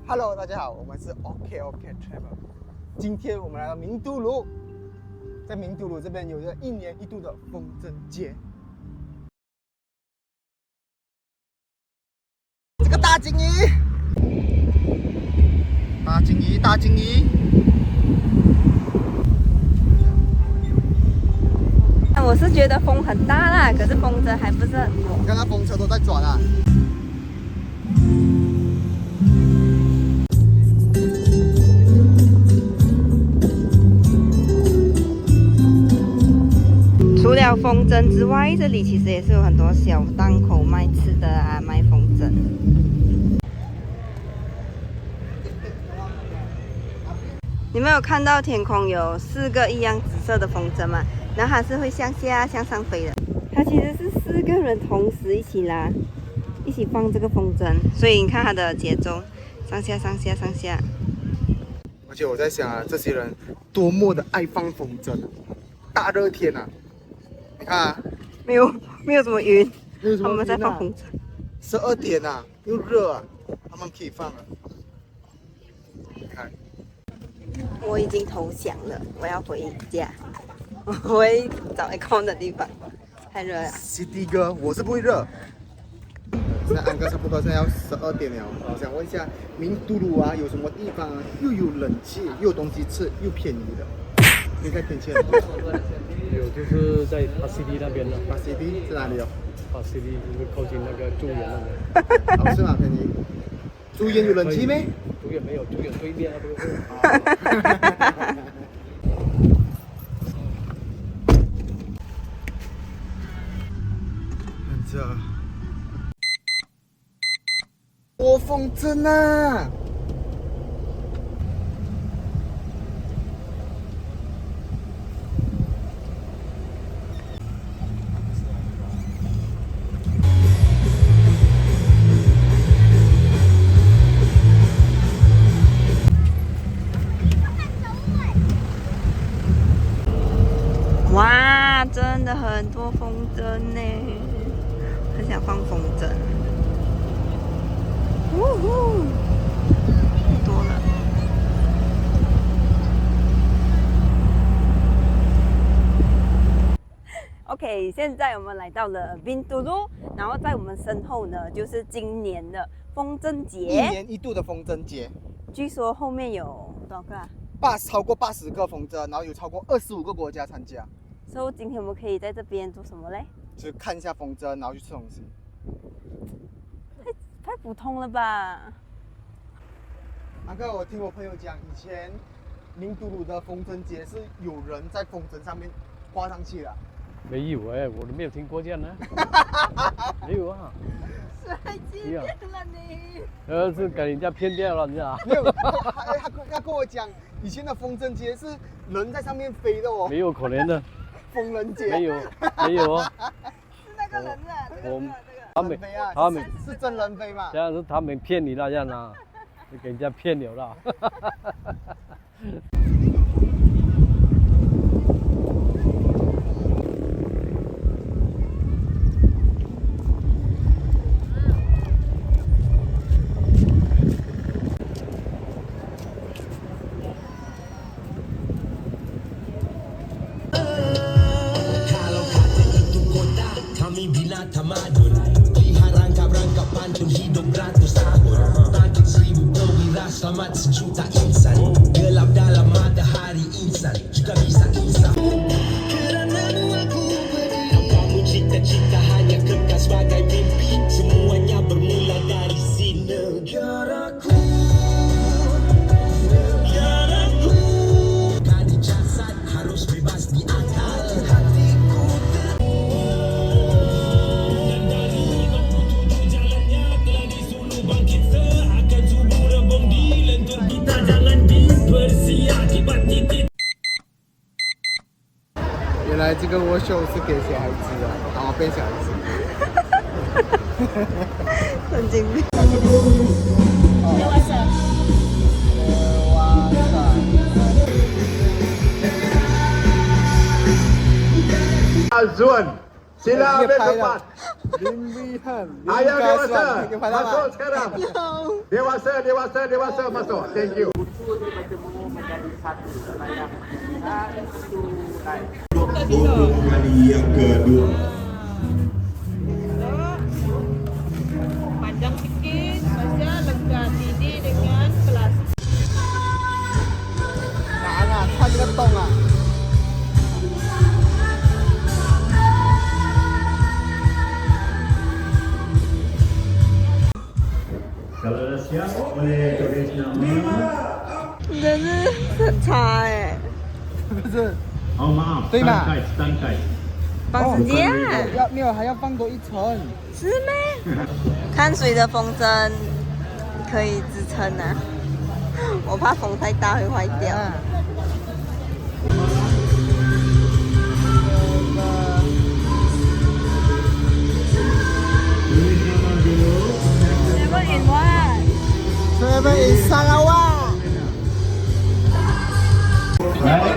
Hello， 大家好，我们是 OK Travel。今天我们来到名都卢，在名都卢这边有着1年1度的风筝节。这个大鲸鱼，大鲸鱼。我是觉得风很大啦，可是风筝还不是很多。你看那风车都在转啊。除了风筝之外，这里其实也是有很多小档口卖吃的啊，卖风筝。你们有看到天空有4个一样紫色的风筝吗？然后它是会向下向上飞的。它其实是4个人同时一起拉，一起放这个风筝，所以你看它的节奏，上下上下上下。而且我在想啊，这些人多么的爱放风筝啊！大热天啊，你看啊，没有什么云，他们没有什么云啊在放风筝。12点啊，又热啊，他们可以放啊。你看，我已经投降了，我要回家，我会找空的地方，太热了。CD 哥，我是不会热。现在安哥差不多现在要12点了，我想问一下，名都卢啊有什么地方啊又有冷气，又有东西吃，又便宜的？应该天气很好。有就是在巴西利那边呢。巴西利是哪里哦？巴西利就是靠近那个朱园那边。好吃吗？便宜？朱园有冷气没？朱园没有，朱园对面那边。看这，多风筝啊！哇，真的很多风筝呢，很想放风筝。呜呼，太多了。OK， 现在我们来到了名都卢，然后在我们身后呢，就是今年的风筝节。1年1度的风筝节，据说后面有多少个啊？超过80个风筝，然后有超过25个国家参加。所以今天我们可以在这边做什么嘞？就看一下风筝，然后去吃东西。太普通了吧！那个我听我朋友讲，以前名都卢的风筝节是有人在风筝上面挂上去的。没有哎，我都没有听过这样的。没有啊。谁欺骗了你？是给人家骗掉了，你知道？没有，他跟我讲，以前的风筝节是人在上面飞的哦。没有可能的。风人节。没有哦。是那个人啊，他们是真人飞嘛？这样是他们骗你那样啊，就给人家骗了啦。Kami bina tamadun Pelihara rangkap pantun hidup ratus tahun Bangkit 1000 perwira selamat sejuta insan Gelap dalam matahari insan juga bisa insan Kerana aku berdiri Kamu cita-cita hanya kekal sebagai mimpi Semuanya bermula dari sini Negaraku Negaraku Kali jasad harus bebas di akal Hatiku原来这个 workshop 是给小孩子的，然后变小孩子。神经病。Azwan, sila ambil tempat. 林威汉， Ayo dewasa, 你拍到 masuk 吗？ sekarang. Dewasa, masuk. Thank you. Untuk kali yang kedua. Panjang sikit, Masya lenggan ini dengan plastik. 难啊，看这个洞啊。 Kalau dah siap, boleh tulis nama. 你真是很差哎，不是， Oh maaf, 对吗？ tangkai. 绑时间要没有还要放多一层。是吗？看水的风筝可以支撑啊，我怕风太大会坏掉。Never in one. Seven in Sarawak. Baik,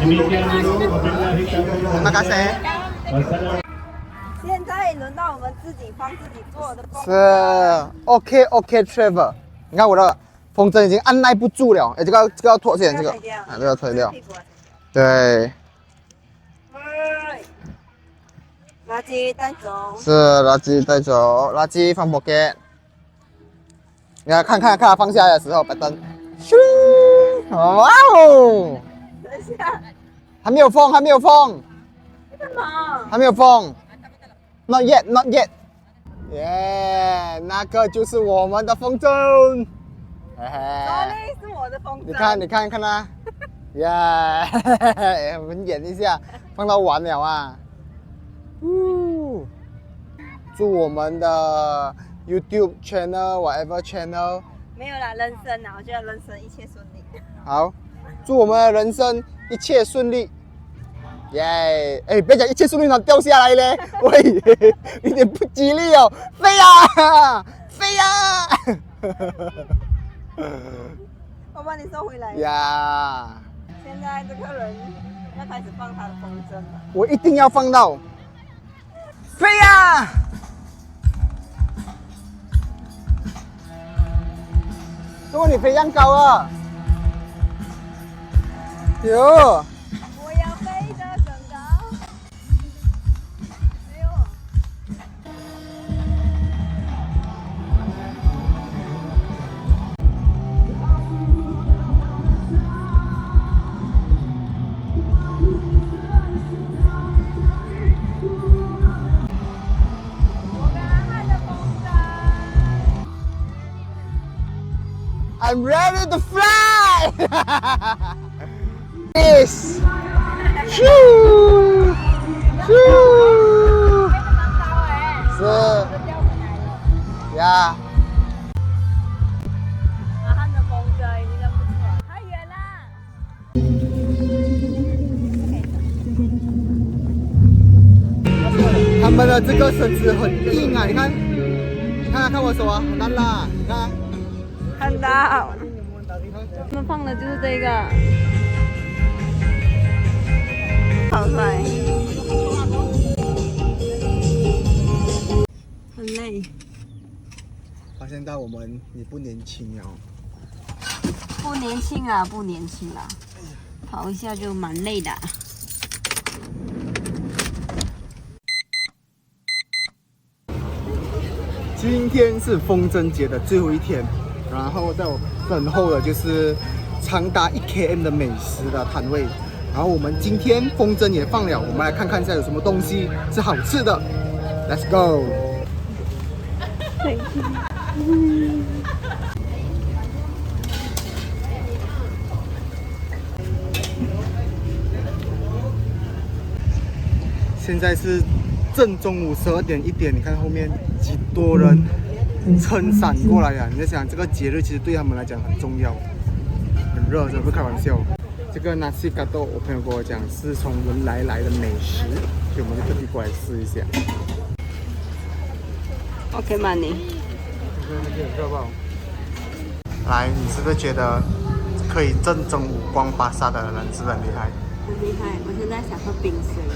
demikian dulu. Wabillahi taufiq. Terima kasih. Wassalamualaikum. 现在轮到我们自己放自己做的风是 OK Trevor。你看我的风筝已经按耐不住了，哎，这个要脱线，这个啊，这个要脱掉。对，垃圾带走。是垃圾带走，垃圾放 pocket。你看它放下来的时候，摆灯，咻，哇哦，等一下，还没有风，干嘛？还没有风 ，not yet。耶，那个就是我们的风筝，嘿嘿。 Sorry，是我的风筝。你看它，耶，我们演一下，放到完了啊。祝我们的 YouTube channel whatever channel 没有啦，人生啊，我觉得人生一切顺利。好，祝我们的人生一切顺利。耶！哎，别讲一切顺利，它掉下来嘞！喂，有点不吉利哦，飞呀，飞呀！我把你收回来。呀，现在这个人要开始放他的风筝了。我一定要放到，飞呀！怎么你飞这样高啊？哟！ 我要飞得更高。哎呦！ I'm ready to fly! Yes! Shoo! Shoo! 是呀，阿汉的风筝已经不错，太远啦。他们的这个绳子很硬啊，你看我手啊，很难拉，你看。看到，他们放的就是这个，好帅，很累。发现到我们也不年轻了。不年轻啊，不年轻啦，跑一下就蛮累的。今天是风筝节的最后一天，然后在我身后的就是长达1km 的美食的摊位。然后我们今天风筝也放了，我们来看看一下有什么东西是好吃的。Let's go！ 现在是正中午12点1点，你看后面几多人撑伞过来呀！你在想这个节日其实对他们来讲很重要，很热，真的不开玩笑。这个 nasi gato 我朋友跟我讲是从文莱来的美食，所以我们就特地过来试一下。 OK 吗你？热爆！来，你是不是觉得可以正中午逛巴萨的人是不是很厉害？很厉害，我现在想喝冰水了。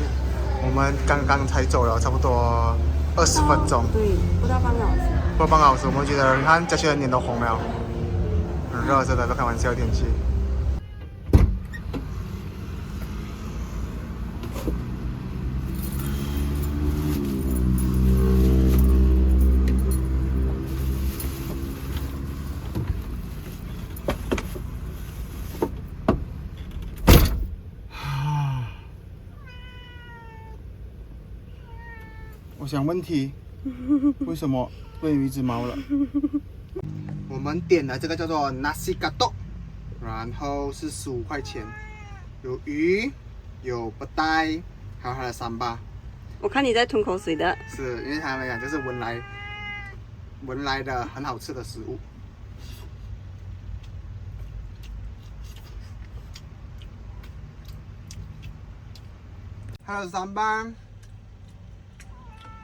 我们刚刚才走了差不多20分钟，对，不到半个小时。不到半个小时，我们觉得你看嘉轩的脸都红了，很热，真的不开玩笑天气。我想问题，为什么变有一只猫了？我们点的这个叫做 nasi gatok， 然后是15块钱，有鱼，有不带，还有它的三巴。我看你在吞口水的。是因为他们讲就是文莱的很好吃的食物。它的三巴。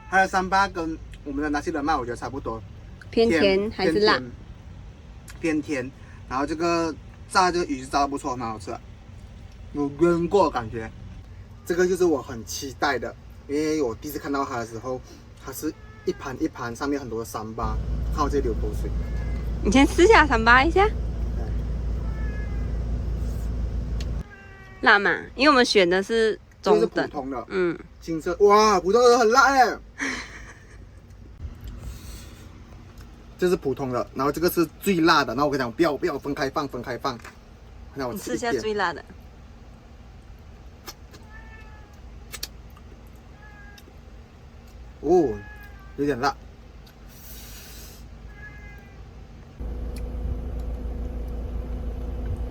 它的三巴跟我们的纳西人麦我觉得差不多，偏甜还是辣？偏甜。然后这个炸这个鱼是炸的不错，蛮好吃的，有腌过感觉。这个就是我很期待的，因为我第一次看到它的时候，它是一盘一盘，上面很多的三巴，看我这里流口水。你先试下三巴一下。辣嘛？因为我们选的是中等，这是普通的，嗯，青色，哇，普通的很辣哎。这是普通的，然后这个是最辣的。然后我跟你讲，不要分开放，分开放。那我你吃一下最辣的。哦，有点辣。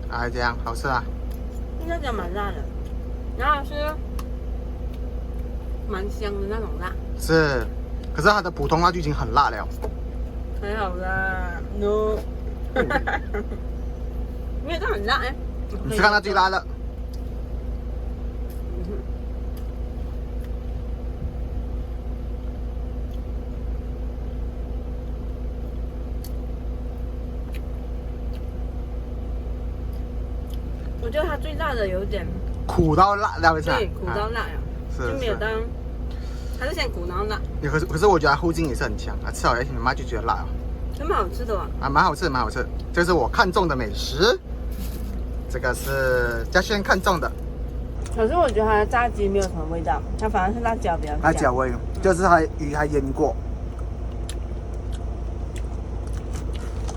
哎，这样好吃啊？应该讲蛮辣的，然后是蛮香的那种辣。是，可是它的普通辣就已经很辣了。还好啦，no， 因为它很辣哎。你是看它最辣的？我觉得它最辣的有点苦到辣了，是吧？对，苦到辣呀，是就没有当，它是先苦然后辣，可是我觉得它后劲也是很强啊，吃好一点妈就觉得辣了。还蛮好吃的哇。啊，蛮好吃，蛮好吃，这是我看中的美食。这个是嘉轩看中的，可是我觉得它的炸鸡没有什么味道，它反而是辣椒比较香。辣椒味，就是它鱼还腌过。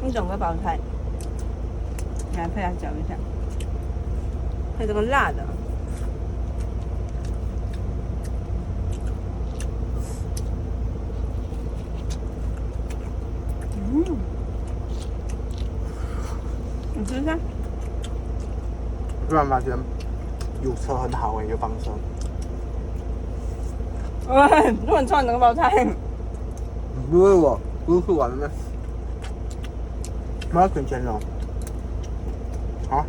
一整个包菜，来配它搅一下，配这个辣的。你吃一下。突然发现有车很好哎，有房车。喂，都很串整个包菜。不是我，不是完了吗？妈省钱了。好。